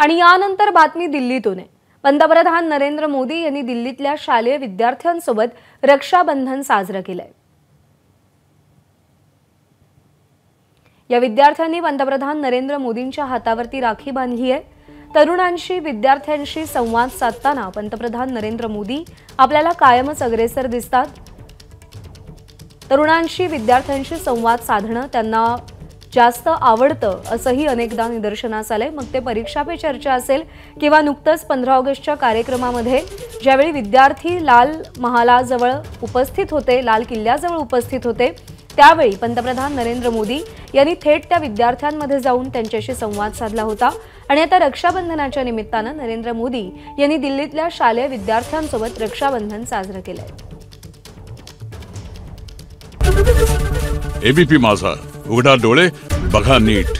आणि यानंतर बातमी दिल्लीतून आहे। पंतप्रधान नरेंद्र मोदी यांनी दिल्लीतल्या शालेय विद्यार्थ्यांसोबत रक्षाबंधन साजरं केलंय। या विद्यार्थ्यांनी पंतप्रधान नरेंद्र मोदींच्या हातावरती राखी बांधली आहे। तरुणांशी विद्यार्थ्यांशी संवाद साधताना पंतप्रधान नरेंद्र मोदी आपल्याला कायमच अग्रेसर दिसतात। तरुणांशी विद्यार्थ्यांशी संवाद साधणं त्यांना जास्त आवडतं असंही अनेकदा निदर्शनास आलंय। मग ते परीक्षा पे चर्चा असेल किंवा नुकतंच 15 ऑगस्टच्या कार्यक्रमामध्ये ज्यावेळी विद्यार्थी लाल महालाजवळ उपस्थित होते, लाल किल्ल्याजवळ उपस्थित होते, त्यावेळी पंतप्रधान नरेंद्र मोदी यांनी थेट त्या विद्यार्थ्यांमध्ये जाऊन त्यांच्याशी संवाद साधला होता। आणि आता रक्षाबंधनाच्या निमित्तानं नरेंद्र मोदी यांनी दिल्लीतल्या शालेय विद्यार्थ्यांसोबत रक्षाबंधन साजरं केलंय। एबीपी माझा, उघडा डोळे बघा नीट।